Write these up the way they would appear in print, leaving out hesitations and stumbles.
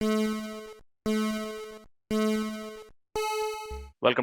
Welcome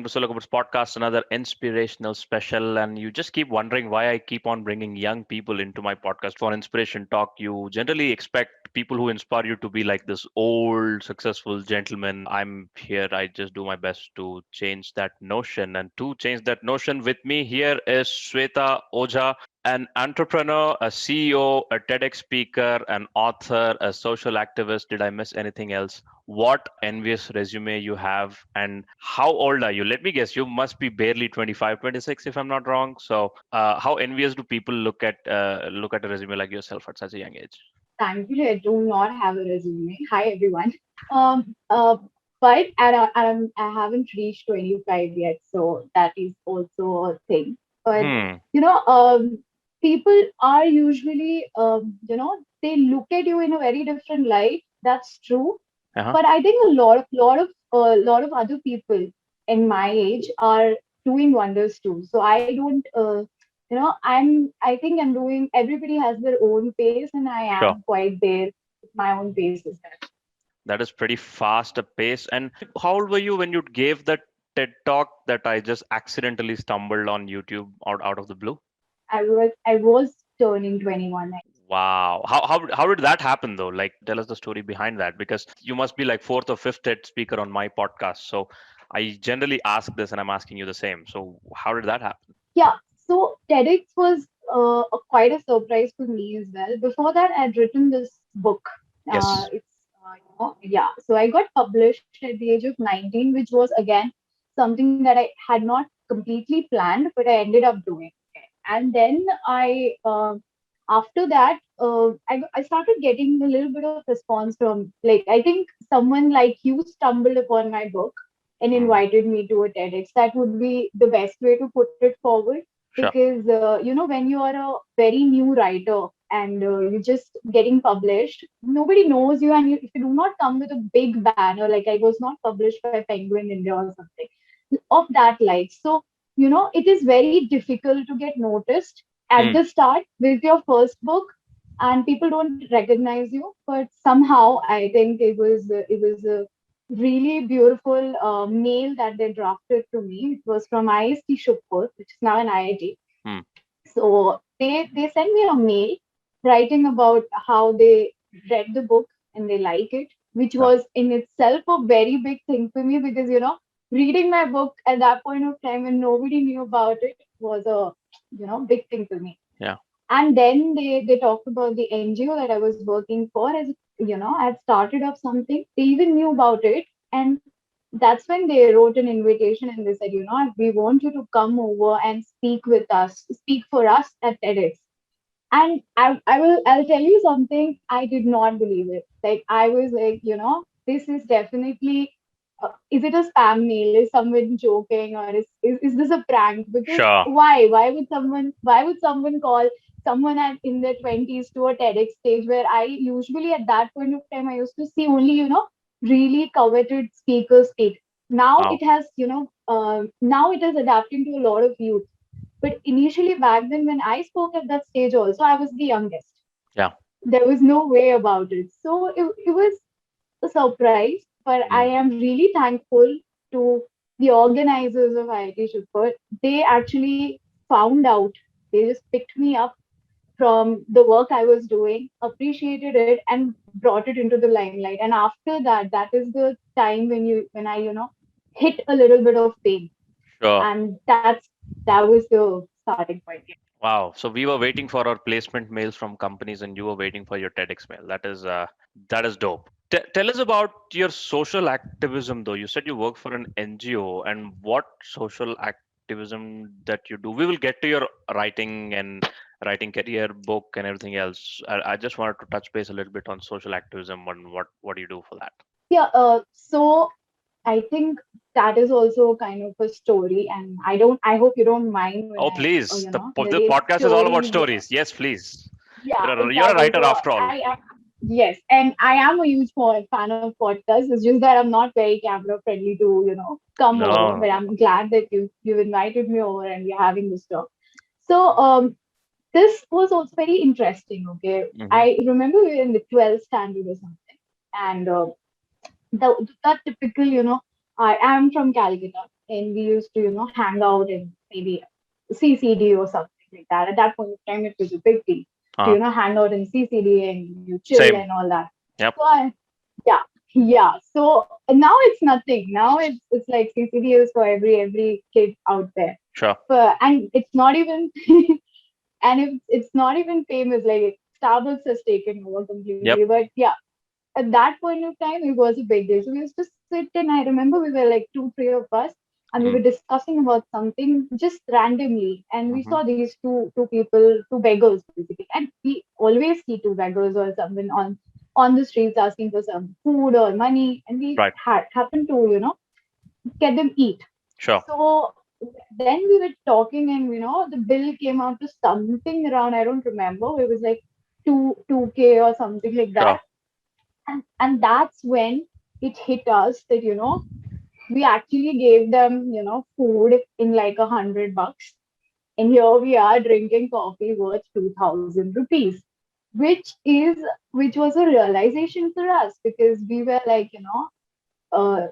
to Sollu Kaburz podcast, another inspirational special. And you just keep wondering why I keep on bringing young people into my podcast for inspiration talk. You generally expect people who inspire you to be like this old, successful gentleman. I'm here. I just do my best to change that notion. And to change that notion with me here is Sweta Ojha, an entrepreneur, a CEO, a TEDx speaker, an author, a social activist. Did I miss anything else? What envious resume you have, and how old are you? Let me guess, you must be barely 25, 26, if I'm not wrong. So how envious do people look at a resume like yourself at such a young age? Thankfully, I do not have a resume. Hi, everyone. Um, uh, but I haven't reached 25 yet, so that is also a thing. But Hmm. you know, people are usually, they look at you in a very different light. That's true. Uh-huh. But I think lot of other people in my age are doing wonders too. So I don't, I think I'm doing. Everybody has their own pace, and I Sure. am quite there with my own pace as well. That is pretty fast a pace. And how old were you when you gave that TED talk that I just accidentally stumbled on YouTube out of the blue? I was turning 21. Wow. How did that happen though? Like, tell us the story behind that, because you must be like fourth or fifth TED speaker on my podcast. So I generally ask this and I'm asking you the same. So how did that happen? Yeah. So TEDx was quite a surprise for me as well. Before that, I'd written this book. Yes. Yeah. So I got published at the age of 19, which was again something that I had not completely planned, but I ended up doing. And then after that, I started getting a little bit of response from, like, I think someone like you stumbled upon my book and Hmm. invited me to a TEDx. That would be the best way to put it forward, Sure. because when you are a very new writer and you're just getting published, nobody knows you, and if you do not come with a big banner, like I was not published by Penguin India or something of that like, so it is very difficult to get noticed at Hmm. the start with your first book, and people don't recognize you. But somehow I think it was a really beautiful mail that they drafted to me. It was from IST Shukpur, which is now an IIT. Hmm. So they sent me a mail writing about how they read the book and they like it, which Sure. was in itself a very big thing for me, because reading my book at that point of time when nobody knew about it was a big thing for me. Yeah. And then they talked about the NGO that I was working for. As I had started up something, they even knew about it. And that's when they wrote an invitation and they said, we want you to come over and speak for us at TEDx. And I'll tell you something, I did not believe it. Like, I was like, this is definitely, is it a spam mail? Is someone joking, or is this a prank? Because Sure. why would someone call someone in their 20s to a TEDx stage, where I usually at that point of time I used to see only, really coveted speakers speak. Now Wow. it has, now it is adapting to a lot of youth. But initially, back then, when I spoke at that stage, also, I was the youngest. Yeah. There was no way about it. So it was a surprise, but I Hmm. am really thankful to the organizers of IIT Shukpur. They actually found out, they just picked me up from the work I was doing, appreciated it, and brought it into the limelight. And after that, that is the time when I, hit a little bit of fame. Sure. And that was the starting point. Wow. So we were waiting for our placement mails from companies, and you were waiting for your TEDx mail. That is dope. Tell us about your social activism, though. You said you work for an NGO, and what social activism that you do. We will get to your writing and writing career, book, and everything else. I just wanted to touch base a little bit on social activism and what do you do for that. Yeah, so I think that is also kind of a story, and I hope you don't mind when Oh, I, please. The narrate podcast is all about stories. stories. Yes, please. Yeah, You're a exactly. writer So after all. I am, yes, and I am a huge fan of podcasts. It's just that I'm not very camera friendly to, come over, but No. I'm glad that you've invited me over and we're having this talk. So this was also very interesting. Okay, Hmm. I remember we were in the 12th standard or something, and the typical, I am from Calcutta, and we used to, hang out in maybe CCD or something like that. At that point of time, it was a big deal to, Uh, hang out in CCD and you chill same. and all that. Yep. So yeah, yeah. So now it's nothing. Now it's like CCD is for every kid out there. Sure. And it's not even, and it's not even famous. Like Starbucks has taken over completely. Yep. But yeah, at that point of time, it was a big deal. So we used to sit, and I remember we were like two, three of us, and we were Mm. discussing about something just randomly, and we Mm-hmm. saw these two people, two beggars basically, and we always see two beggars or someone on the streets asking for some food or money, and we Right. had happened to get them eat. Sure. So then we were talking, and the bill came out to something around, I don't remember. It was like two K or something like Sure. that, and that's when it hit us that we actually gave them food in like 100 bucks, and here we are drinking coffee worth 2,000 rupees, which is which was a realization for us, because we were like, uh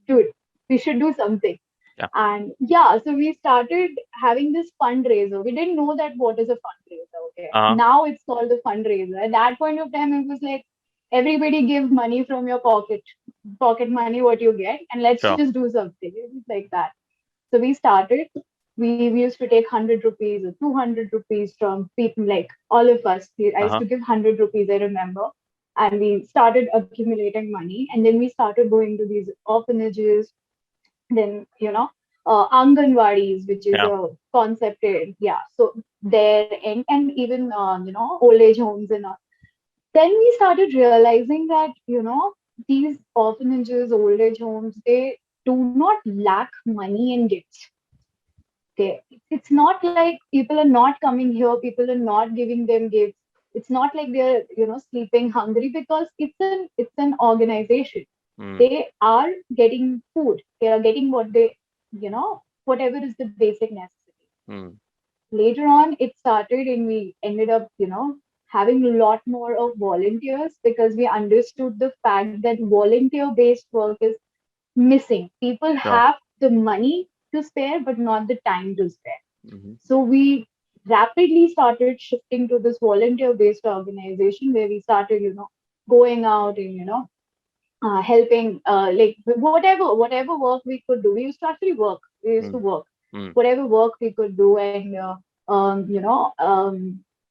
dude, we should do something. Yeah. And yeah, so we started having this fundraiser. We didn't know that what is a fundraiser. Okay, Uh-huh. now it's called a fundraiser. At that point of time, it was like everybody give money from your pocket money, what you get, and let's Sure. just do something. It was like that. So we started. We used to take 100 rupees or 200 rupees from people, like all of us. I used Uh-huh. to give 100 rupees, I remember, and we started accumulating money, and then we started going to these orphanages, then Anganwadis, which is Yeah. a concept. Yeah, so there, and even old age homes and all. Then we started realizing that these orphanages, old age homes, they do not lack money and gifts. It's not like people are not coming here, people are not giving them gifts. It's not like they're sleeping hungry, because it's an organization. Mm. They are getting food, they are getting what they, whatever is the basic necessity. Mm. Later on it started, and we ended up having a lot more of volunteers, because we understood the fact that volunteer based work is missing. People Sure. have the money to spare but not the time to spare. Mm-hmm. So we rapidly started shifting to this volunteer based organization, where we started going out and helping, like whatever work we could do. We used to actually work. We used to Mm. work Mm. whatever work we could do, and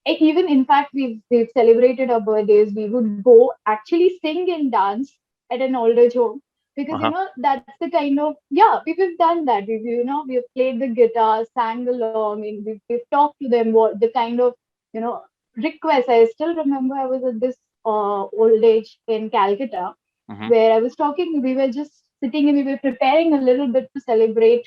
even in fact we've celebrated our birthdays. We would go actually sing and dance at an old age home, because Uh-huh. that's the kind of, yeah, we've done that. We've played the guitar, sang along, and we've talked to them what the kind of you know requests. I still remember I was at this old age in Calcutta, Mm-hmm. where I was talking. We were just sitting and we were preparing a little bit to celebrate,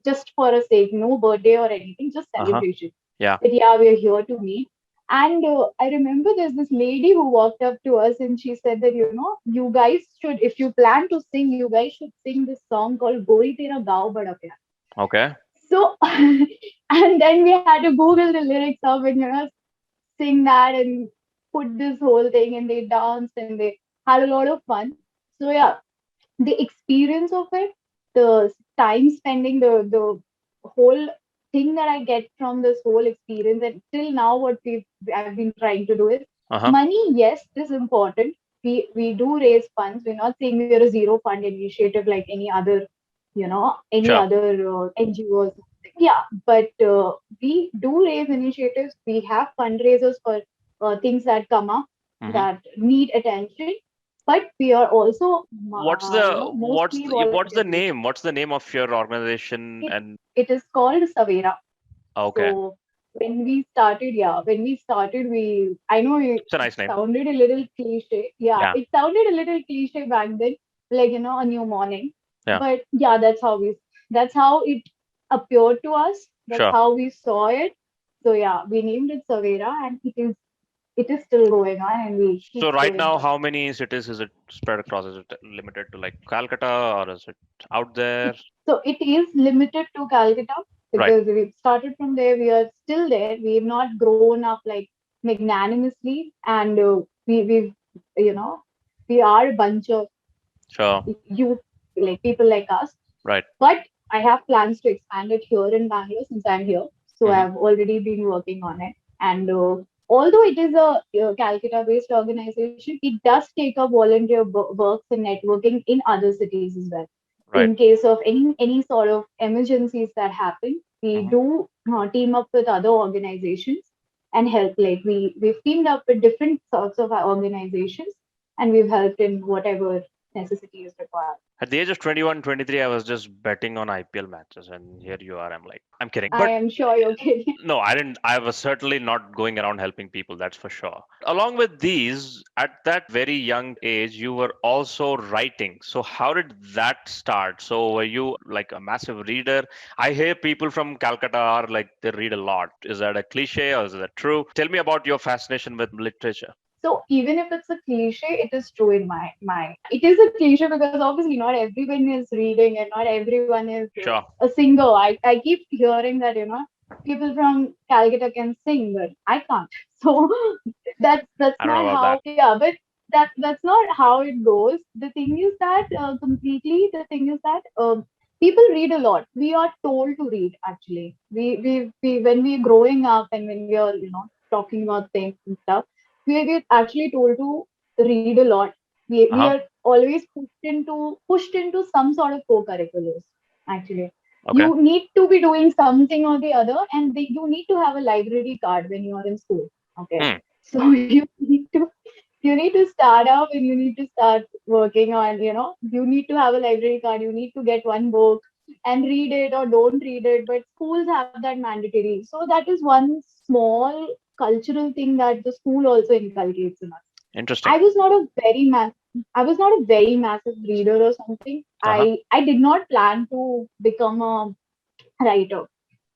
just for a sake, no birthday or anything, just Uh-huh. celebration. Yeah. That yeah, we're here to meet. And I remember there's this lady who walked up to us and she said that you guys should, if you plan to sing, you guys should sing this song called Gori Tera Gao Bada Pyar. Okay. So and then we had to Google the lyrics of it, sing that and put this whole thing, and they danced and they had a lot of fun. So yeah, the experience of it, the time spending, the whole thing that I get from this whole experience, and till now what I've been trying to do is, Uh-huh. money, yes, is important. We do raise funds. We're not saying we're a zero fund initiative like any Sure. other NGOs. Yeah, but we do raise initiatives. We have fundraisers for things that come up Mm-hmm. that need attention, but we are also What's mostly what's volunteer the based. name? What's the name of your organization? it And it is called Savera. okay, So when we started, I know it, it's a it nice name. sounded a little cliche. Yeah, Yeah. it sounded a little cliche back then, like a new morning. Yeah. But yeah, that's how it appeared to us. That's Sure. how we saw it. So yeah, we named it Savera, and it is still going on, and we So keep right going now, on. how many cities is it spread across? Is it limited to like Calcutta or is it out there? So it is limited to Calcutta, Right. because we started from there. We are still there. We have not grown up like magnanimously, and we've you know we are a bunch of Sure. youth, like people like us. Right. But I have plans to expand it here in Bangalore since I'm here. So Hmm. I've already been working on it. And although it is a Calcutta based organization, it does take up volunteer works and networking in other cities as well. Right. In case of any sort of emergencies that happen, we Hmm. do team up with other organizations and help. Like we've teamed up with different sorts of organizations, and we've helped in whatever necessity is required. At the age of 21, 23, I was just betting on IPL matches, and here you are. I'm like, I'm kidding. I But am sure you're kidding. no, I didn't. I was certainly not going around helping people, that's for sure. Along with these, at that very young age, you were also writing. So, how did that start? So, were you like a massive reader? I hear people from Calcutta are like, they read a lot. Is that a cliche or is that true? Tell me about your fascination with literature. So even if it's a cliche, it is true in my mind. It is a cliche because obviously not everyone is reading and not everyone is Sure. a singer. I keep hearing that, people from Calcutta can sing, but I can't. So that's I don't know not about that. how, yeah, but that's not how it goes. The thing is that the thing is that people read a lot. We are told to read actually. We when we're growing up and when we are, talking about things and stuff, we are actually told to read a lot. We Uh we huh. are always pushed into some sort of co-curriculars. Actually, Okay. you need to be doing something or the other, and you need to have a library card when you are in school. Okay, Hmm. so you need to start up and you need to start working on. You need to have a library card. You need to get one book and read it or don't read it. But schools have that mandatory. So that is one small cultural thing that the school also inculcates in us. Interesting. I was not a very I was not a very massive reader or something. Uh huh. I did not plan to become a writer.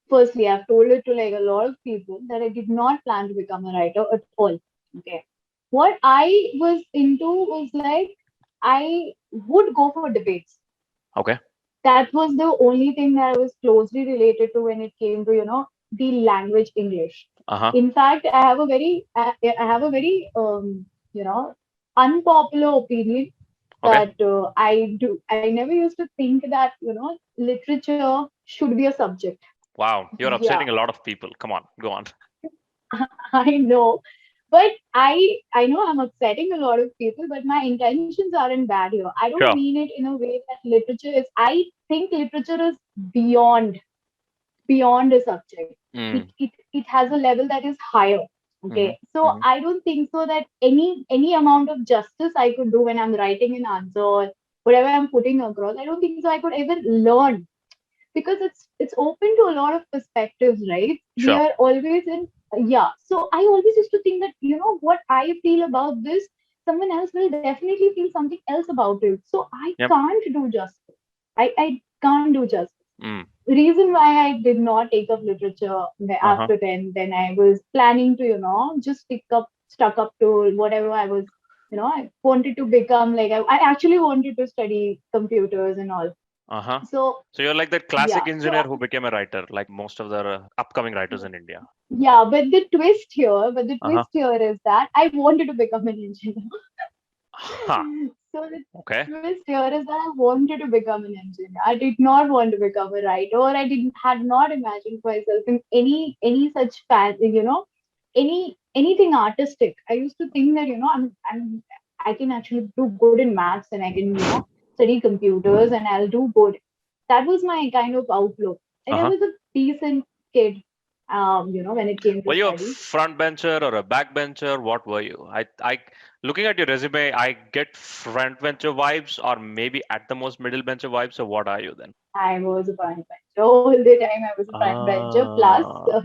Firstly, I've told it to like a lot of people that I did not plan to become a writer at all. Okay. What I was into was like I would go for debates. Okay. That was the only thing that I was closely related to when it came to, the language English. Uh huh. In fact, I have a very, unpopular opinion Okay. that I never used to think that, literature should be a subject. Wow. You're Yeah, upsetting a lot of people. Come on. Go on. I know. But I know I'm upsetting a lot of people, but my intentions aren't bad here. I don't Sure. mean it in a way that literature is. I think literature is beyond a subject. It Mm. it it has a level that is higher. Hmm. Okay, so Hmm. I don't think so that any amount of justice I could do when I'm writing an answer or whatever I'm putting across, I don't think so I could ever learn because it's open to a lot of perspectives, right? We Sure. are always in, yeah. So I always used to think that what I feel about this, someone else will definitely feel something else about it. So I Yep. can't do justice. I can't do justice. Mm. Reason why I did not take up literature Uh huh. after 10, then I was planning to, just stuck up to whatever I was, I wanted to become like, I actually wanted to study computers and all. Uh huh. So, So you're like that yeah. classic engineer who became a writer, like most of the upcoming writers in India. Yeah, but the Uh huh. twist here is that I wanted to become an engineer. Huh. So the Okay. twist here is that I wanted to become an engineer. I did not want to become a writer, or I didn't had not imagined myself in any such anything artistic. I used to think that I can actually do good in maths and I can study computers and I'll do good. That was my kind of outlook. Uh Like I huh. was a decent kid, when it came Were to you a studies. front bencher or a back bencher? What were you? Looking at your resume, I get front bencher vibes, or maybe at the most middle bencher vibes. So what are you then? I was a front bencher all the time. I was a front bencher. Plus, Ah,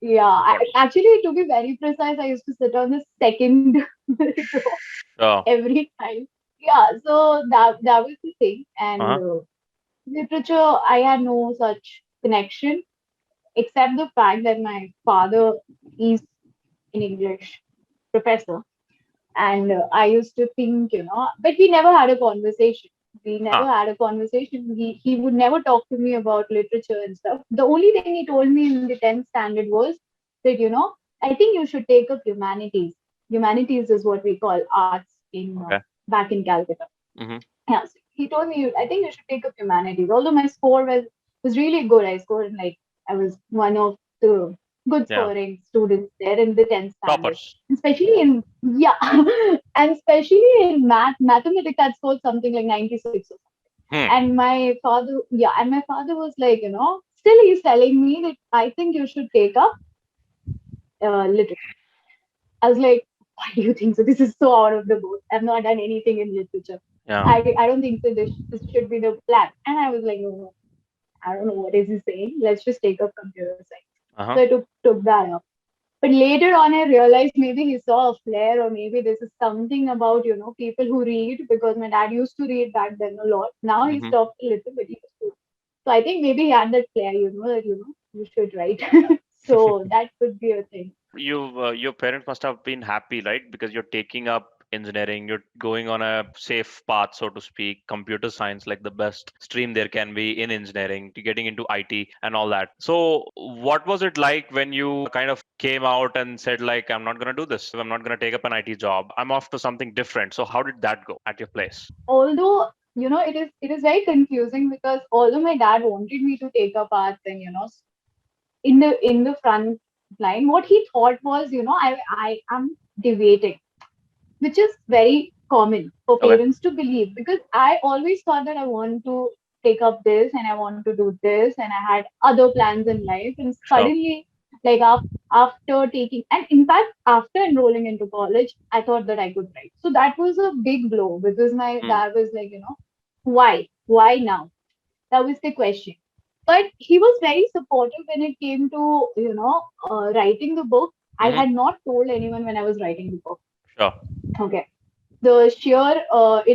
yeah, of course. actually, to be very precise, I used to sit on the second row Oh, every time. Yeah, so that was the thing. uh And huh. literature, I had no such connection, except the fact that my father is an English professor. And I used to think, but we never had a conversation. We never Huh. had a conversation. He would never talk to me about literature and stuff. The only thing he told me in the 10th standard was that, I think you should take up humanities. Humanities is what we call arts in Okay. back in Calcutta. Mm-hmm. Yeah, so he told me, I think you should take up humanities. Although my score was really good. I scored like I was one of the good Yeah. scoring students there in the 10th standard. Toppers. Especially in yeah, and especially in mathematics, I scored something like 96 or something. Hmm. And my father, yeah, and my father was like, still he's telling me that I think you should take up literature. I was like, why do you think so? This is so out of the boat. I've not done anything in literature. Yeah. I don't think so. This should be the plan. And I was like, no, I don't know what is he saying. Let's just take up computer science. So Uh-huh. I took that up. But later on, I realized maybe he saw a flare, or maybe this is something about people who read, because my dad used to read back then a lot. Now he Mm-hmm. stopped a little, but he used to. So I think maybe he had that flare, that you should write. So that could be a thing. Your parents must have been happy, right? Because you're taking up engineering, you're going on a safe path, so to speak. Computer science, like the best stream there can be in engineering, to getting into IT and all that. So, what was it like when you kind of came out and said, like, I'm not going to do this. I'm not going to take up an IT job. I'm off to something different. So, how did that go at your place? Although it is very confusing, because although my dad wanted me to take up arts and in the front line, what he thought was, I am debating, which is very common for Okay. parents to believe, because I always thought that I want to take up this and I want to do this, and I had other plans in life, and Sure. suddenly, like after taking, and in fact after enrolling into college, I thought that I could write. So that was a big blow, because my Hmm. dad was like, why now? That was the question. But he was very supportive when it came to writing the book. I Mm-hmm. had not told anyone when I was writing the book. Sure. Okay, the sheer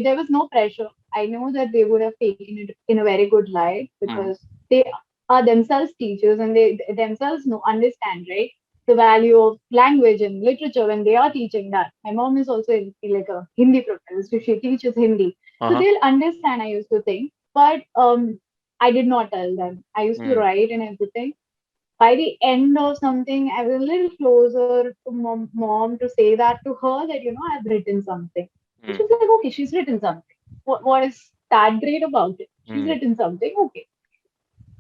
there was no pressure. I know that they would have taken it in a very good light, Mm-hmm. because they are themselves teachers, and they themselves know understand, right, the value of language and literature when they are teaching that. My mom is also like a Hindi professor, so she teaches Hindi, so Uh-huh. they'll understand. I used to think, but I did not tell them. I used to Mm. write and everything. By the end of something, I was a little closer to mom to say that to her, that I've written something. And Mm. she's like, okay, she's written something. What is that great about it? She's Mm. written something. Okay.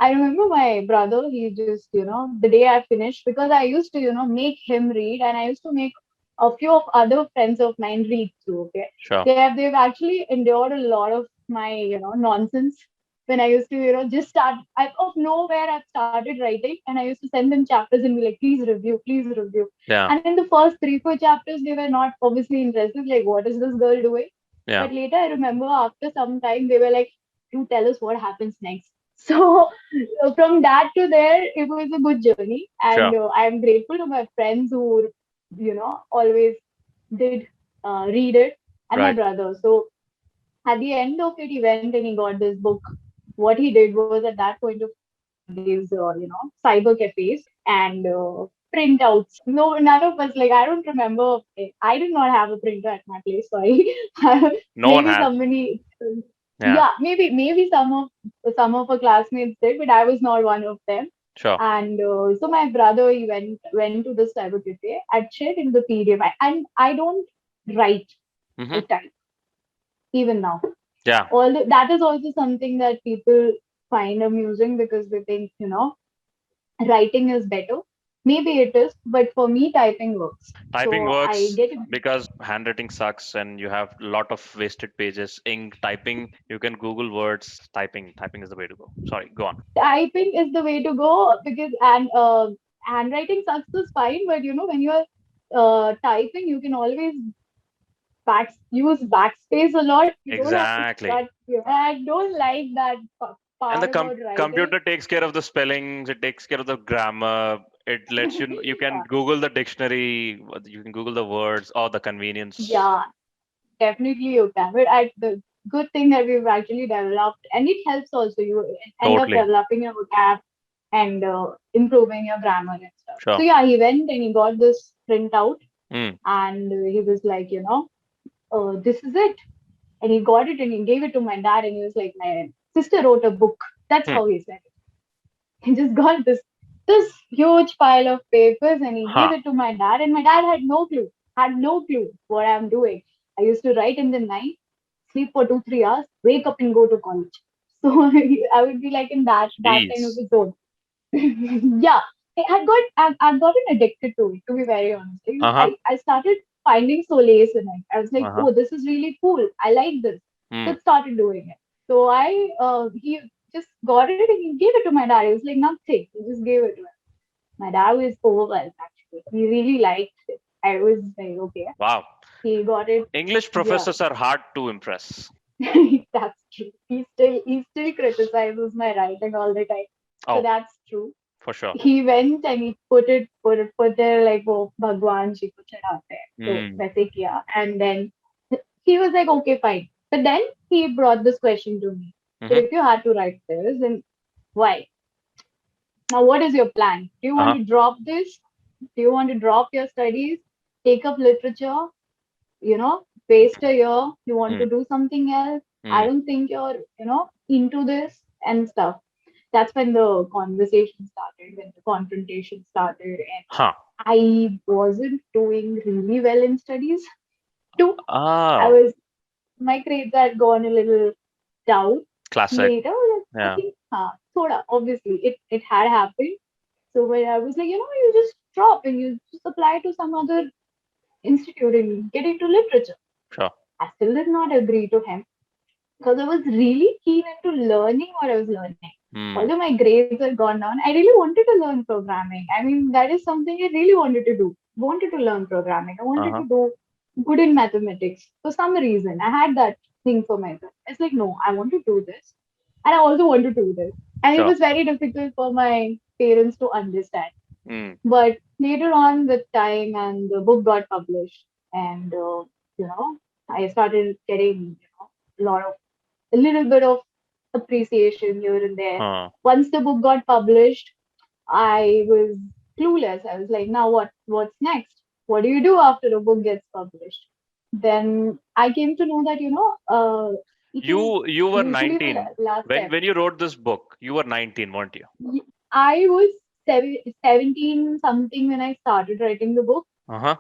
I remember my brother, he just, the day I finished, because I used to, make him read, and I used to make a few of other friends of mine read too. Okay. Sure. They've actually endured a lot of my, nonsense when I used to, just start of nowhere. I've started writing, and I used to send them chapters and be like, please review, please review. Yeah. And in the first 3, 4 chapters, they were not obviously interested, like, what is this girl doing? Yeah. But later I remember, after some time, they were like, do tell us what happens next. So from that to there, it was a good journey, and Sure. I am grateful to my friends who, always did read it, and my Right. brother. So at the end of it, he went and he got this book. What he did was, at that point of time, we had these, cyber cafes and printouts. No, none of us, like, I don't remember. I did not have a printer at my place. Sorry, No one maybe had. somebody. Yeah. Yeah, maybe some of our classmates did, but I was not one of them. Sure. And so my brother, he went to the cyber cafe. I'd shared in the PDF, and I don't write. I Mm-hmm. type even now. Yeah. Although that is also something that people find amusing, because they think writing is better. Maybe it is, but for me, typing works. Typing So I works get it. because handwriting sucks and you have a lot of wasted pages. Ink typing, you can Google words. Typing is the way to go. Sorry, go on. Typing is the way to go, because and handwriting sucks is fine, but when you're typing, you can always use backspace a lot. You don't have to Exactly. cut. I don't like that And the part about writing. computer takes care of the spellings, it takes care of the grammar. It lets you can Google the dictionary, you can Google the words or the convenience. Yeah, definitely you can. But the good thing that we've actually developed, and it helps also, you end up Totally. developing your vocab and improving your grammar and stuff. So Sure. yeah, he went and he got this printout, Mm. and he was like, this is it. And he got it and he gave it to my dad, and he was like, my sister wrote a book. That's Hmm. how he said it. He just got this huge pile of papers, and he gave Huh. it to my dad, and my dad had no clue what I'm doing. I used to write in the night, sleep for 2 3 hours, wake up and go to college. So I would be like in that kind of Jeez. a zone. Yeah, I'd gotten addicted to it, to be very honest. Uh-huh. I started finding solace in it. I was like, Uh-huh. oh, this is really cool. I like this. Hmm. So started doing it. So he just got it and he gave it to my dad. He was like, nothing. He just gave it to him. My dad was overwhelmed actually. He really liked it. I was like, okay. Wow. He got it. English Yeah, professors are hard to impress. that's true. He still criticizes my writing all the time. So Oh, that's true. for sure. He went and he put there like वो भगवान जी को चढ़ाते हैं तो Hmm. वैसे किया and then he was like okay fine but then he brought this question to me that Mm-hmm. if you had to write this then why now what is your plan do you want Uh-huh. to drop this do you want to drop your studies take up literature waste a year you want Hmm. to do something else I Hmm. don't think you're into this and stuff that's when the conversation started, when the confrontation started, and Huh. I wasn't doing really well in studies too. I Oh, was my grades had gone a little down classic. later. I Yeah. think, thoda, obviously it had happened. So when I was like, you just drop and you just apply to some other institute and get into literature. Sure. I still did not agree to him because I was really keen into learning what I was learning. Hmm. Although my grades had gone down, I really wanted to learn programming. I mean, that is something I really wanted to do. Wanted to learn programming. I wanted Uh-huh. to do good in mathematics for some reason. I had that thing for myself. It's like, no, I want to do this. And I also want to do this. And it Sure. was very difficult for my parents to understand. Hmm. But later on, with time and the book got published, and you know, I started getting a lot of a little bit of appreciation here and there. Huh. Once the book got published, I was clueless. I was like, now what? What's next? What do you do after a book gets published? Then I came to know that it is You were usually the 19 last when step. you wrote this book. You were 19, weren't you? I was 17 something when I started writing the book. Uh-huh.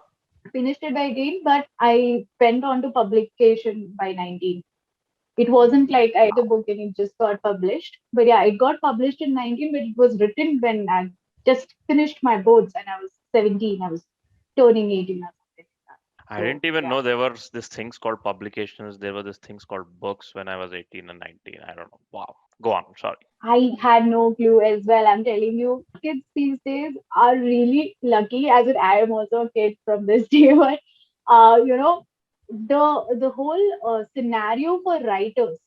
Finished it by 18, but I went on to publication by 19. It wasn't like I the book and it just got published. But yeah, it got published in 19, but it was written when I just finished my boards and I was 17. I was turning 18 or something like that. I So didn't even yeah. know there were these things called publications. There were these things called books when I was 18 and 19. I don't know. Wow. Go on. Sorry. I had no clue as well. I'm telling you, kids these days are really lucky, as in I am also a kid from this day, but the whole scenario for writers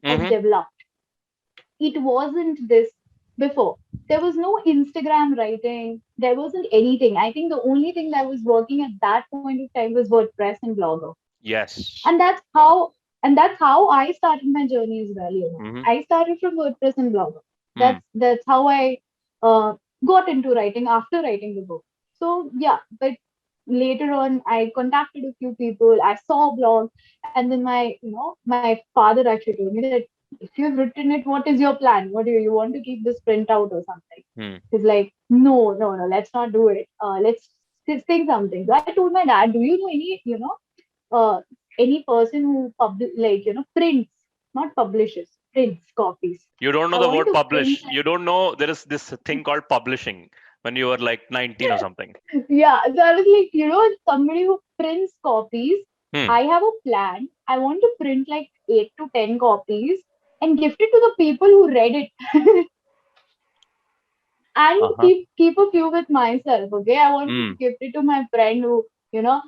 has Mm-hmm. developed. It wasn't this before. There was no Instagram writing. There wasn't anything. I think the only thing that was working at that point of time was WordPress and Blogger. Yes. And that's how I started my journey as well. Mm-hmm. I started from WordPress and Blogger. Hmm. That's how I uh, got into writing after writing the book. So yeah, but later on I contacted a few people. I saw a blog, and then my father actually told me that if you've written it, what is your plan? What do you want to keep this print out or something? Hmm. He's like, no, no, no, let's not do it. Let's think something. So I told my dad, do you know uh, any person who prints, not publishes, prints copies. You don't know I the want word to print publish. You don't know there is this thing called publishing when you were like 19 or something. yeah. So I was like, somebody who prints copies. Hmm. I have a plan. I want to print like 8 to 10 copies and gift it to the people who read it. And Uh-huh. keep a few with myself. Okay, I want to Hmm. gift it to my friend who you know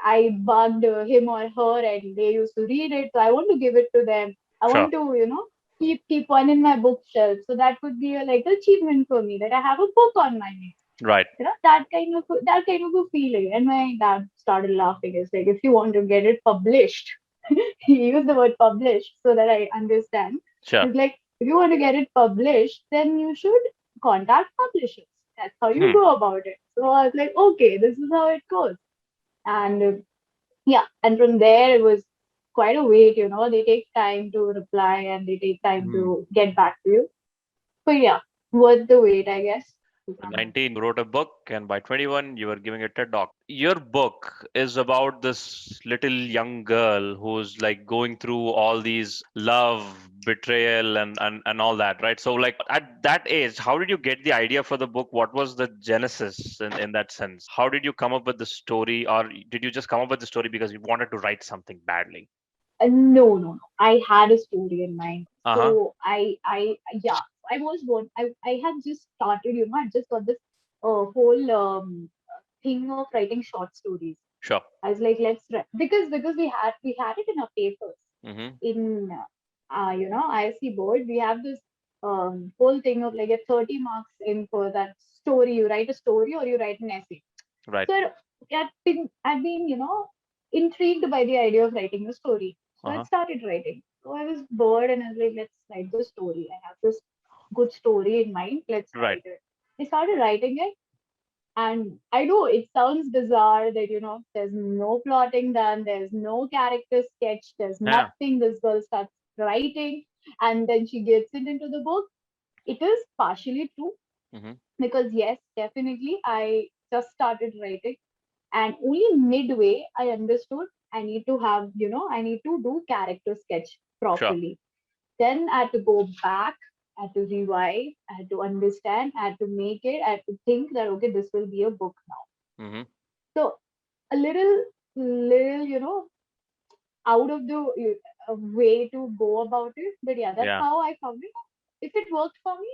I bugged him or her, and they used to read it. So I want to give it to them. I Sure. want to keep one in my bookshelf. So that could be a like achievement for me that I have a book on my name. Right. That kind of a feeling. And my dad started laughing. It's like if you want to get it published, he used the word published so that I understand. Sure. It's like if you want to get it published, then you should contact publishers. That's how you Hmm. go about it. So I was like, okay, this is how it goes. And yeah, and from there it was quite a wait. They take time to reply and they take time Hmm. to get back to you. But yeah, worth the wait, I guess. At 19, you wrote a book, and by 21, you were giving a TED talk. Your book is about this little young girl who's like going through all these love, betrayal, and all that, right? So, like at that age, how did you get the idea for the book? What was the genesis in that sense? How did you come up with the story, or did you just come up with the story because you wanted to write something badly? No, no, no. I had a story in mind. Uh huh. So yeah, I was born. I had just started. I just got this whole thing of writing short stories. Sure. I was like, let's write because we had it in our papers Mm-hmm. in ISC board. We have this whole thing of like a 30 marks in for that story. You write a story or you write an essay. Right. So I'd been, intrigued by the idea of writing a story. So Uh I huh. started writing. So I was bored and I was like, let's write the story. I have this good story in mind. Let's Right. write it. I started writing it. And I know it sounds bizarre that, there's no plotting done, there's no character sketch, there's Yeah. nothing. This girl starts writing and then she gets it into the book. It is partially true Mm-hmm. because, yes, definitely, I just started writing and only midway I understood I need to have, I need to do character sketch Sure. properly. Then I had to go back, I had to revise, I had to understand, I had to make it, I had to think that okay, this will be a book now. Mm-hmm. So a little, out of the way to go about it. But yeah, that's Yeah. how I found it. If it worked for me,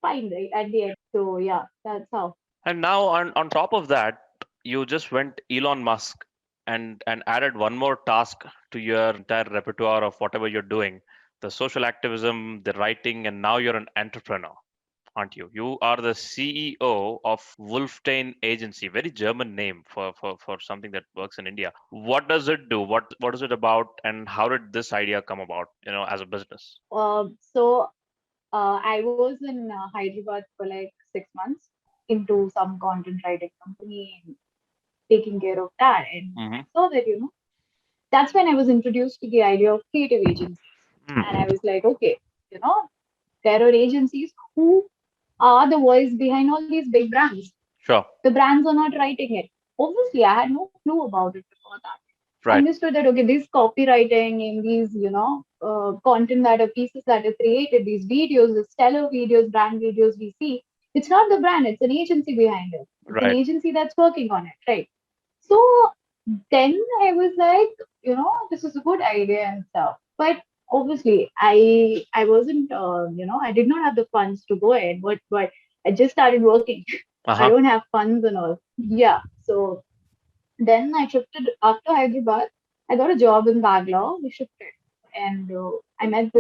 fine, right? At the end. So yeah, that's how. And now on top of that, you just went Elon Musk and added one more task to your entire repertoire of whatever you're doing. The social activism, the writing, and now you're an entrepreneur, aren't you? You are the CEO of Wolftain Agency, very German name for something that works in India. What does it do? What is it about, and how did this idea come about, as a business? So I was in Hyderabad for like 6 months into some content writing company and taking care of that. And I Mm-hmm. saw that, that's when I was introduced to the idea of creative agencies. And I Mm. was like, okay, you know, there are agencies who are the voice behind all these big brands. Sure. The brands are not writing it. Obviously, I had no clue about it before that. I Right. understood that okay, this copywriting and these content that are pieces that are created, these videos, the stellar videos, brand videos we see, it's not the brand, it's an agency behind it. It's an Right. agency that's working on it, right? So then I was like, this is a good idea and stuff. But obviously, I wasn't, I did not have the funds to go ahead. But I just started working. Uh I huh. don't have funds and all. Yeah. So then I shifted after Hyderabad. I got a job in Bangalore. We shifted, and I met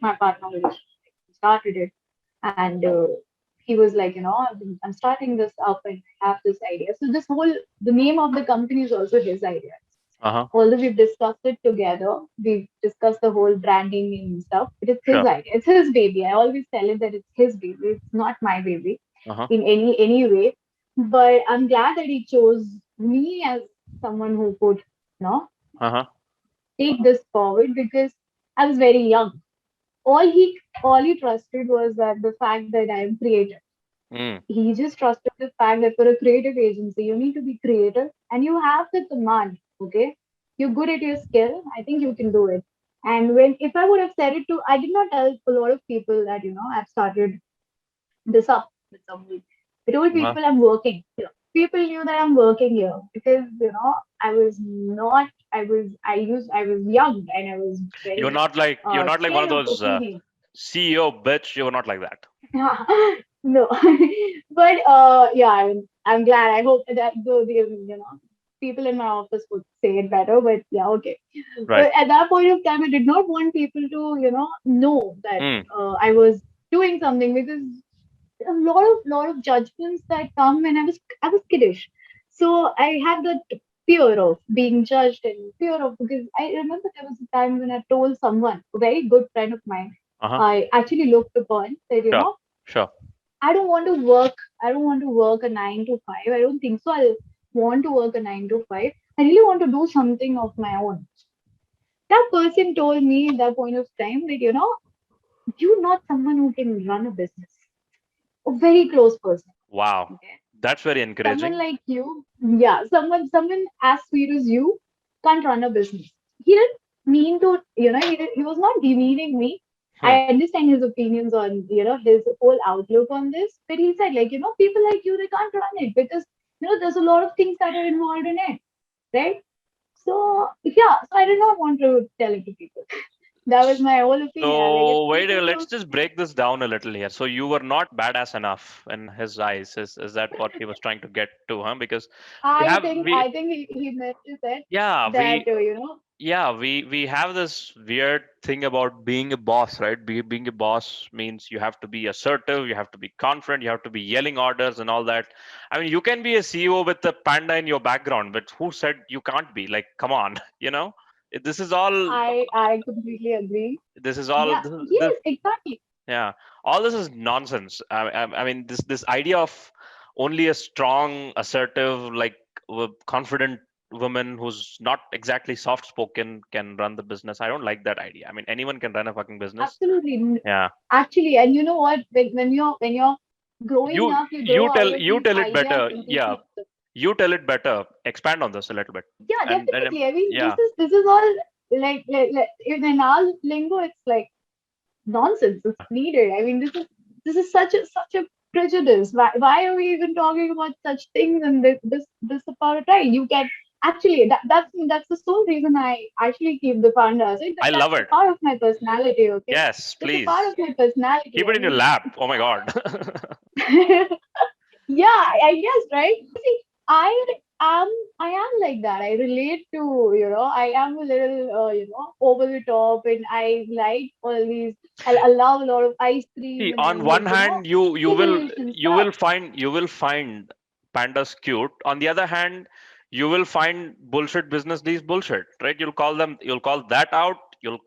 my partner. We started it, and he was like, I'm starting this up, and I have this idea. So the name of the company is also his idea. Uh huh. Although we've discussed it together, we've discussed the whole branding and stuff. But it's his Sure. idea. It's his baby. I always tell him that it's his baby. It's not my baby Uh huh. in any way. But I'm glad that he chose me as someone who could, you know, Uh huh. take this forward because I was very young. All he trusted was that the fact that I am creative. Mm. He just trusted the fact that for a creative agency, you need to be creative and you have the command. Okay, you're good at your skill. I think you can do it. And when if I would have said it to, I did not tell a lot of people that I've started this up with somebody. I told Uh huh. people I'm working here. People knew that I'm working here because I was not. I was young and I was very You're not like one of scared of those opinions. CEO bitch. You're not like that. No, but yeah, I'm glad. I hope that people in my office would say it better. But yeah, okay. Right. But at that point of time, I did not want people to know that Mm. I was doing something because a lot of judgments that come when I was kiddish. So I had that fear of being judged and fear of because I remember there was a time when I told someone, a very good friend of mine, Uh huh. I actually looked upon that, Sure. Sure. I don't want to work. I don't want to work a 9 to 5. I don't think so. I'll want to work a 9 to 5. I really want to do something of my own. That person told me at that point of time that, you're not someone who can run a business. A very close person. Wow. Okay. That's very Someone encouraging. like you, yeah, someone as sweet as you can't run a business. He didn't mean to, he was not demeaning me. Hmm. I understand his opinions on, his whole outlook on this, but he said, like, people like you, they can't run it because, there's a lot of things that are involved in it, right? So, yeah, so I did not want to tell it to people. That was my whole opinion. I'm like, if So wait, people let's will, just break this down a little here. So you were not badass enough in his eyes. Is that what he was trying to get to, huh? Because we I have think, we I think he meant to say yeah that, we we have this weird thing about being a boss, right? Being a boss means you have to be assertive, you have to be confident, you have to be yelling orders and all that. I mean, you can be a CEO with a panda in your background, but who said you can't be? Like, come on, you know. This is all. I completely agree. This is all. Yeah, yes, exactly. Yeah, all this is nonsense. I mean, this idea of only a strong, assertive, like confident woman who's not exactly soft spoken can run the business. I don't like that idea. I mean, anyone can run a fucking business. Absolutely. Yeah, Actually, and you know what? When you're growing up, you grow out of you these tell it ideas better. Yeah, completely. you tell it better. Expand on this a little bit. Yeah, And definitely. I mean, this yeah, is this is all like in our lingo, it's like nonsense. It's needed. I mean, this is such a prejudice. Why are we even talking about such things and this about it? Right? You can actually that's the sole reason I actually keep the pandas. Right? I That's love a it. part of my personality. Okay, Yes, that's a part please of my personality. keep it I in your mean, lap. Oh my God. yeah, I guess, right? See, I am I am like that. I relate to, I am a little over the top and I like all these I love a lot of ice cream See, and on I'm one like, hand, stimulation stuff. you will find pandas cute. On the other hand, you will find bullshit business these bullshit, right? You'll call that out. You'll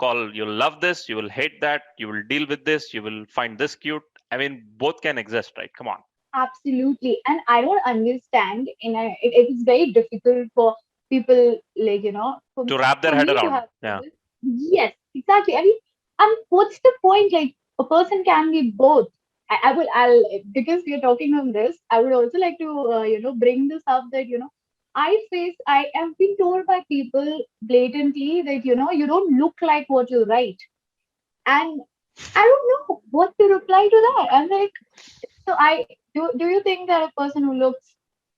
love this. You will hate that. You will deal with this. You will find this cute. I mean, both can exist, right? Come on. Absolutely. And I don't understand it is very difficult for people like, To wrap their for head me to around. have Yeah. this. Yes, exactly. I mean, and what's the point? Like a person can be both. I'll because we're talking on this, I would also like to bring this up that I have been told by people blatantly that you don't look like what you write, and I don't know what to reply to that. I'm like, so I do you think that a person who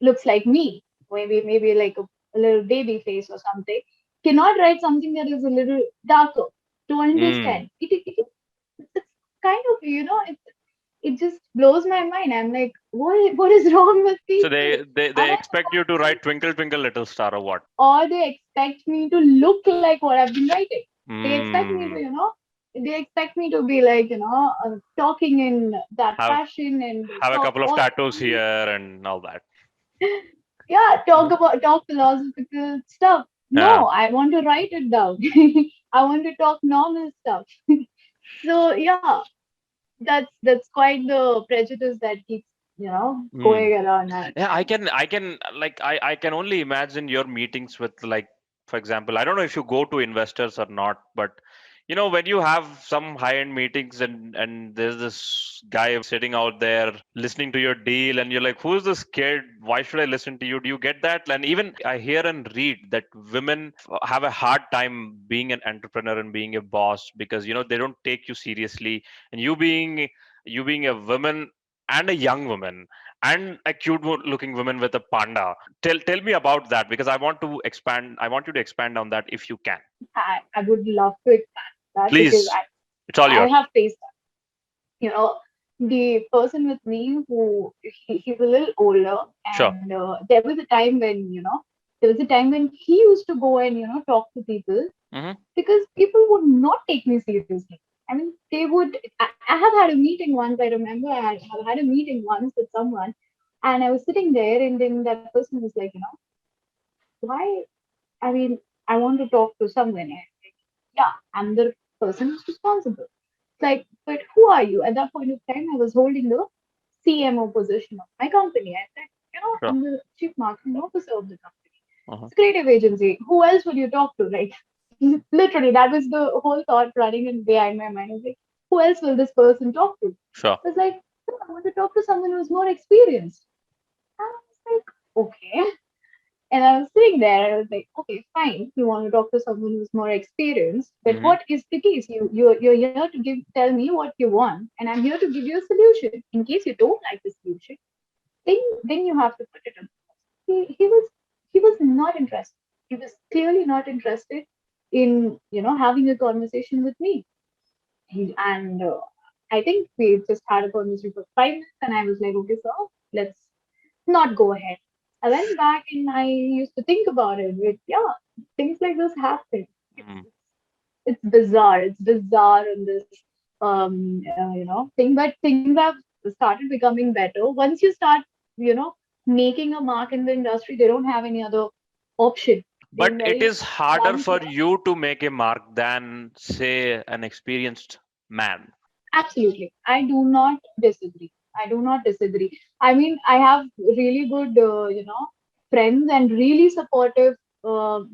looks like me, maybe like a little baby face or something, cannot write something that is a little darker to Mm. understand? It's kind of it just blows my mind. I'm like, what is wrong with So people? they And I expect you to write Twinkle Twinkle Little Star or what? or they expect me to look like what I've been writing. They expect me to Mm. they expect me to be like talking in that Have fashion and have a talk couple of all tattoos here and all that. yeah, talk philosophical stuff. Yeah. No, I want to write it down. I want to talk normal stuff. So yeah, that's quite the prejudice that keeps Mm. going around. Yeah, I can like I can only imagine your meetings with, like, for example, I don't know if you go to investors or not, but when you have some high end meetings and there's this guy sitting out there listening to your deal and you're like, who's this kid? Why should I listen to you? Do you get that? And even I hear and read that women have a hard time being an entrepreneur and being a boss because they don't take you seriously, and you being a woman and a young woman and a cute looking woman with a panda. Tell me about that because I want to expand. I want you to expand on that if you can. I would love to expand that because Please, it's all I yours. have faced that. The person with me who he's a little older, Sure. and there was a time when there was a time when he used to go and talk to people Hmm. because people would not take me seriously. I mean, they would. I have had a meeting once. I remember have had a meeting once with someone, and I was sitting there, and then that person was like, why? I mean, I want to talk to someone. And yeah, I'm the person who's responsible. It's like, but who are you? At that point of time, I was holding the CMO position of my company. I said, Sure. I'm the chief marketing officer of the company. Uh-huh. It's a creative agency. Who else would you talk to? Like, literally, that was the whole thought running in behind my mind. I was like, who else will this person talk to? Sure. I was like, want to talk to someone who's more experienced. I was like, okay. And I was sitting there, I was like, okay, fine. You want to talk to someone who's more experienced, but Mm-hmm. what is the case? You're here to tell me what you want, and I'm here to give you a solution. In case you don't like the solution, then you have to put it on. He was not interested. He was clearly not interested in having a conversation with me. And I think we just had a conversation for 5 minutes, and I was like, okay, so let's not go ahead. I went back and I used to think about it. Yeah, things like this happen. It's, Mm. it's bizarre. It's bizarre in this thing, but things have started becoming better. Once you start, you know, making a mark in the industry, they don't have any other option. They're But it very is harder blunt for here. you to make a mark than, say, an experienced man. Absolutely. I do not disagree. I do not disagree. I mean, I have really good, friends and really supportive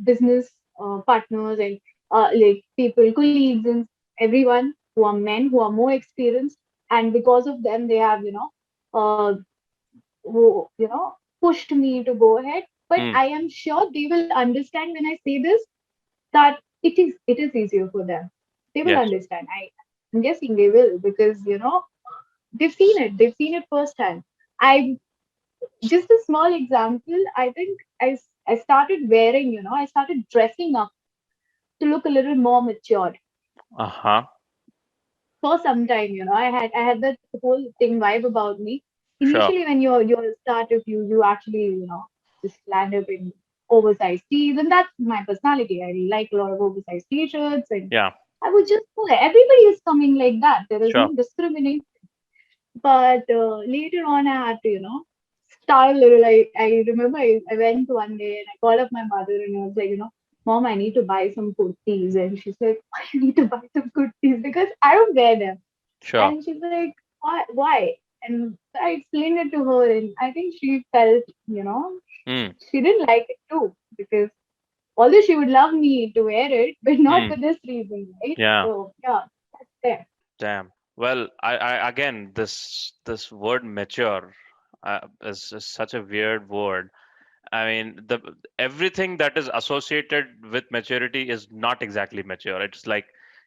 business partners and like people, colleagues, and everyone who are men who are more experienced. And because of them, they have, pushed me to go ahead. But Mm. I am sure they will understand when I say this that it is easier for them. They will Yes. understand. I'm guessing they will because they've seen it. They've seen it firsthand. I just a small example. I think I started wearing. I started dressing up to look a little more mature Uh-huh. for some time. I had that whole thing vibe about me. Sure. Initially, when you're a startup, you actually just land up in oversized tees, and that's my personality. I like a lot of oversized t-shirts, and Yeah. I would just go there. Everybody is coming like that. There is Sure. no discrimination. But later on, I had to, start a little. I remember I went one day and I called up my mother and I was like, Mom, I need to buy some kurtis. And she's like, why you need to buy some kurtis? Because I don't wear them. Sure. And she's like, why? Why? And I explained it to her, and I think she felt, Mm. she didn't like it too. Because although she would love me to wear it, but not Mm. for this reason, right? Yeah. So, yeah, that's there. Damn. Well, I again, this word mature is such a weird word. I mean, the everything that is associated with maturity is not exactly mature. It's like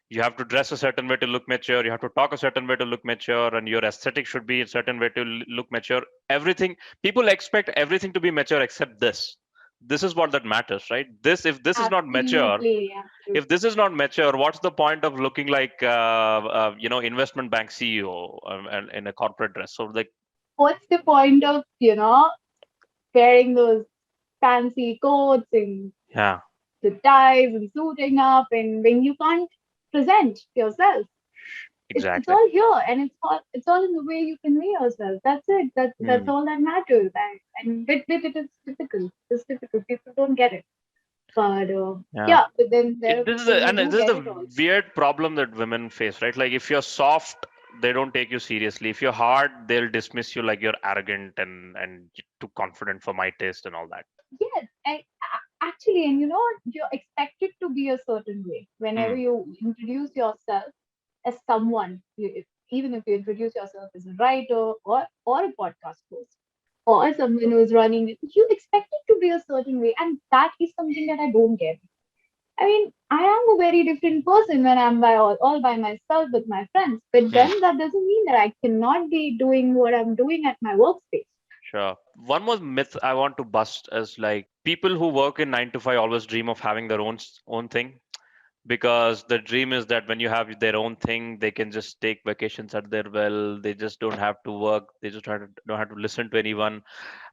you have to dress a certain way to look mature, you have to talk a certain way to look mature, and your aesthetic should be a certain way to look mature. Everything, people expect everything to be mature except this. This is what that matters, right? This, if this is not mature, Absolutely, if absolutely. this is not mature, what's the point of looking like investment bank CEO in a corporate dress? So like, What's the point of, wearing those fancy coats and yeah, the ties and suiting up and when you can't present yourself? It's exactly. all here and it's all in the way you convey yourself. That's it. That's Hmm. all that matters. And with it is difficult. It's difficult. People don't get it. But Yeah. yeah, but then there are This is people who this do is get the it also. weird problem that women face, right? Like if you're soft, they don't take you seriously. If you're hard, they'll dismiss you like you're arrogant and too confident for my taste and all that. Yes, actually, and you're expected to be a certain way whenever Hmm. you introduce yourself as someone. Even if you introduce yourself as a writer or a podcast host or someone who's running, you expect it to be a certain way, and that is something that I don't get. I mean, I am a very different person when I'm all by myself with my friends, but Hmm. then that doesn't mean that I cannot be doing what I'm doing at my workspace. Sure. One more myth I want to bust is like people who work in 9 to 5 always dream of having their own thing, because the dream is that when you have their own thing, they can just take vacations at their will. They just don't have to work. They just don't have to listen to anyone.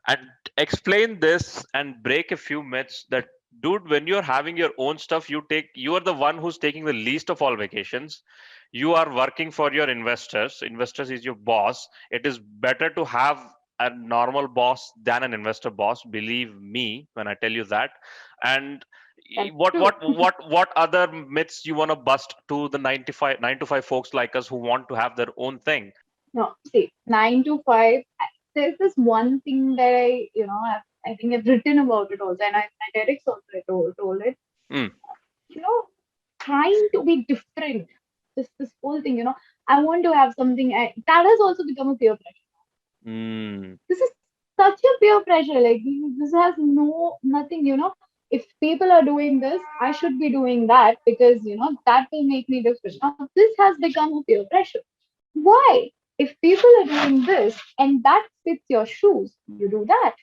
And explain this and break a few myths that, dude, when you're having your own stuff, you are the one who's taking the least of all vacations. You are working for your investors is your boss. It is better to have a normal boss than an investor boss, believe me when I tell you that. And That's what true. what what what other myths you want to bust to the 9 to 5 folks like us who want to have their own thing? No, see, 9 to 5. There's this one thing that I think I've written about it also, and my TEDx also told it. Mm, You know, trying to be different. This whole thing. I want to have something that has also become a peer pressure. Mm. This is such a peer pressure. Like this has nothing. If people are doing this, I should be doing that because that will make me different. Now this has become a peer pressure. Why? If people are doing this and that fits your shoes, you do that.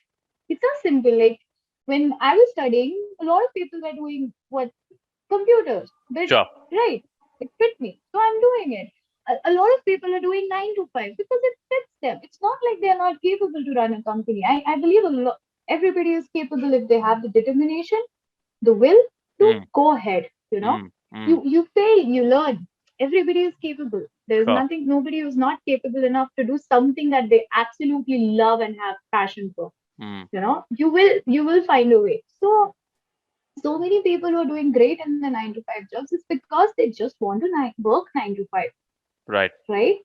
It's so simple. Like when I was studying, a lot of people were doing what computers, but Sure. right, it fit me, so I'm doing it. A lot of people are doing 9 to 5 because it fits them. It's not like they're not capable to run a company. I believe everybody is capable if they have the determination, the will to Mm. go ahead. Mm. Mm. You fail, you learn. Everybody is capable. There's Sure. nothing, nobody who's not capable enough to do something that they absolutely love and have passion for. Mm. You will find a way. So many people who are doing great in the 9 to 5 jobs is because they just want to work 9 to 5, Right. right?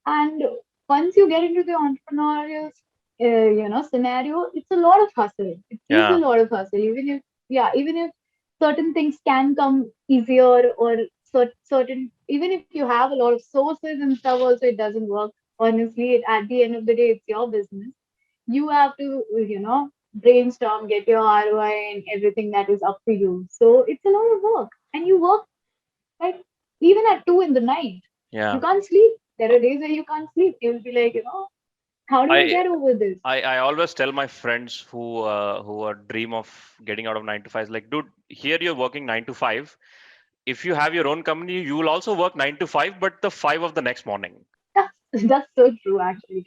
And once you get into the entrepreneurial, scenario, it's a lot of hustle. It is a Yeah. lot of hustle. Even if certain things can come easier or certain, even if you have a lot of sources and stuff, also it doesn't work. Honestly, at the end of the day, it's your business. You have to, brainstorm, get your ROI and everything that is up to you. So it's a lot of work. And you work like even at 2 in the night. You Yeah. can't sleep. There are days where you can't sleep. You'll be like, how do I I get over this? I always tell my friends who are dream of getting out of 9 to 5, like, dude, here you're working 9 to 5. If you have your own company, you will also work 9 to 5, but the 5 of the next morning. That's so true actually.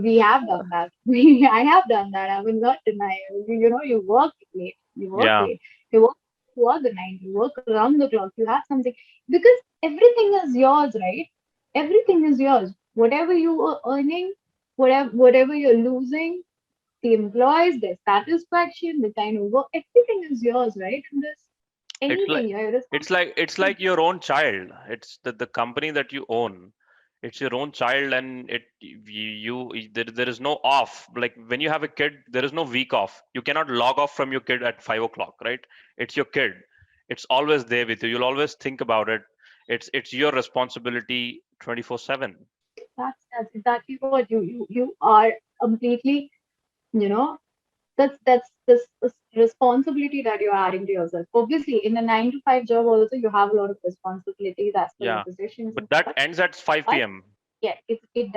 We have done that. I have done that. I will not deny it. You work late. You work Yeah. late. You work throughout the night. You work around the clock. You have something because everything is yours, right? Everything is yours. Whatever you are earning, whatever you're losing, the employees, their satisfaction, the kind of work, everything is yours, right? And this It's like anything, you're it's responsible. like your own child. It's the company that you own. It's your own child, and there is no off. Like when you have a kid, there is no week off. You cannot log off from your kid at 5 o'clock, right? It's your kid. It's always there with you. You'll always think about it. It's your responsibility 24/7. That's exactly what you are completely, you know, that's this responsibility that you're adding to yourself. Obviously, in a 9 to 5 job also you have a lot of responsibilities as per your Yeah, positions but and that stuff. ends at 5 But p.m. yeah, it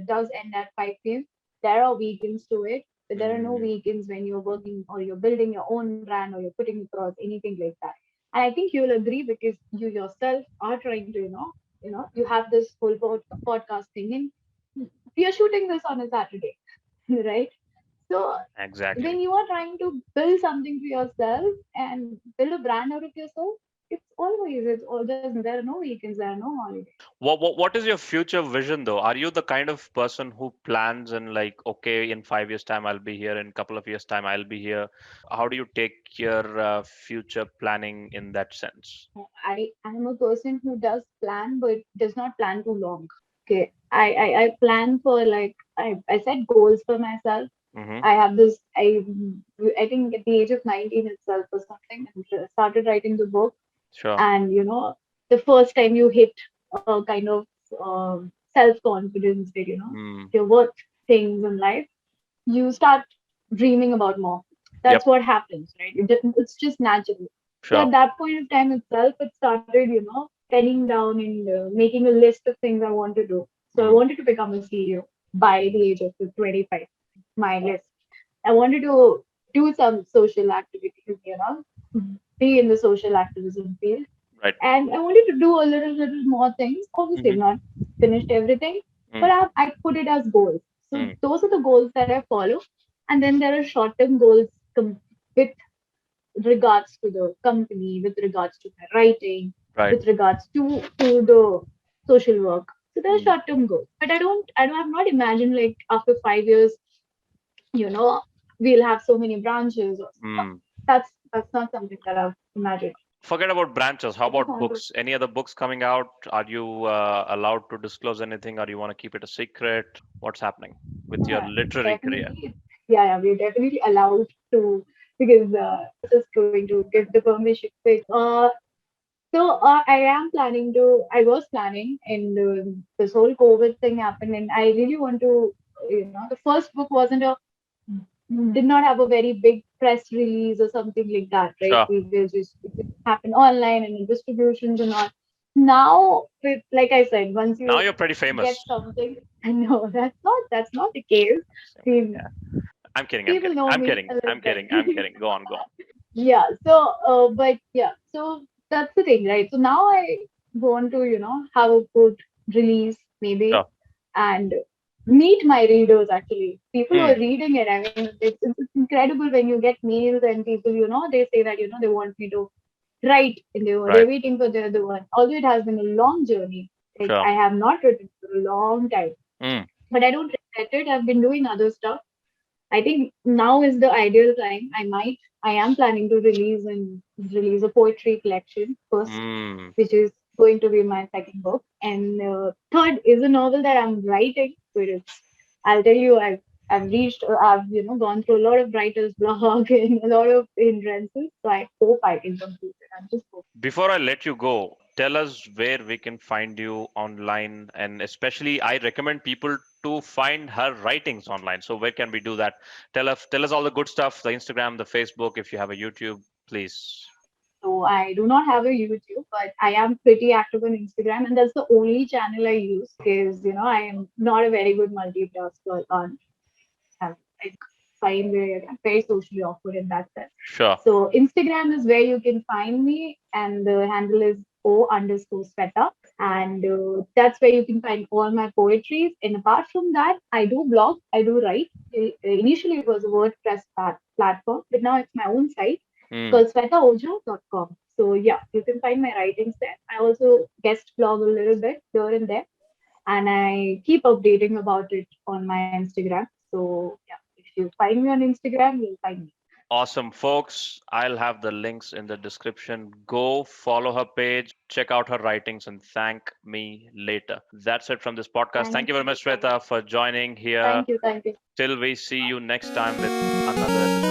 does end at 5 p.m. There are weekends to it, but there are no Mm, weekends when you're working or you're building your own brand or you're putting across anything like that. And I think you'll agree because you yourself are trying to, you have this whole podcast thing, and we are shooting this on a Saturday, right? So exactly. when you are trying to build something for yourself and build a brand out of yourself, it's all just there are no weekends, there are no holidays. What is your future vision though? Are you the kind of person who plans and like, okay, in 5 years time I'll be here, in a couple of years time I'll be here? How do you take your future planning in that sense? I am a person who does plan, but does not plan too long. Okay. I plan for like I set goals for myself. Mm-hmm. I have this I think at the age of 19 itself or something, I started writing the book. Sure. And the first time you hit a kind of self confidence that Mm. you're worth things in life, you start dreaming about more. Yep. That's what happens, right? It's just natural. So Sure. at that point of time itself, it started, penning down and making a list of things I want to do. So I Mm. wanted to become a CEO by the age of 25. My list. I wanted to do some social activities, be in the social activism field. Right. And I wanted to do a little more things. Obviously, I've Mm-hmm. not finished everything, but Mm. I put it as goals. So Mm. those are the goals that I follow. And then there are short-term goals with regards to the company, with regards to my writing, Right. with regards to the social work. So there are Mm. short-term goals. But I've not imagined like after 5 years, you know, we'll have so many branches or stuff. Mm. That's not something that I've imagined. Forget about branches. How I just about want to books? Any other books coming out? Are you allowed to disclose anything, or you want to keep it a secret? What's happening with your literary career? definitely, yeah, we're definitely allowed to because just going to give the permission. Quick. I was planning, and this whole COVID thing happened, and I really want to the first book wasn't a did not have a very big press release or something like that, right? Sure. We will just it happen online and in distributions and all. Now, with, like I said, once Now you you're pretty get famous. something, I know that's not the case. We, Yeah. I'm kidding. I'm people kidding. know I'm me kidding. a little I'm bit. kidding. I'm kidding. Go on. Go on. Yeah. So, but yeah. So that's the thing, right? So now I want to, have a good release maybe Sure. and meet my readers actually. People who Hmm. are reading it, I mean, it's incredible when you get mails and people, they say that, they want me to write and they're Right. waiting for the other one. Although it has been a long journey. Like Sure. I have not written for a long time. Hmm. But I don't regret it. I've been doing other stuff. I think now is the ideal time. I am planning to release a poetry collection first, Hmm. which is going to be my second book, and third is a novel that I'm writing. But I'll tell you, I've gone through a lot of writers' blog and a lot of hindrances. So I hope I can complete it. I'm just hoping. Before I let you go, tell us where we can find you online, and especially I recommend people to find her writings online. So where can we do that? Tell us all the good stuff, the Instagram, the Facebook, if you have a YouTube, please. So I do not have a YouTube, but I am pretty active on Instagram, and that's the only channel I use because I am not a very good multitasker. I find where I'm very socially awkward in that sense. Sure. So Instagram is where you can find me, and the handle is O_Sweta, and that's where you can find all my poetries. And apart from that, I do blog, I do write. Initially, it was a WordPress platform, but now it's my own site Hmm. called SwetaOjha.com. So yeah, you can find my writings there. I also guest blog a little bit here and there, and I keep updating about it on my Instagram. So yeah, if you find me on Instagram, you'll find me. Awesome, folks. I'll have the links in the description. Go follow her page, check out her writings, and thank me later. That's it from this podcast. Thank Thank you very you much, so much. Shweta, for joining here. Thank you. Thank you. Till we see you next time with another episode.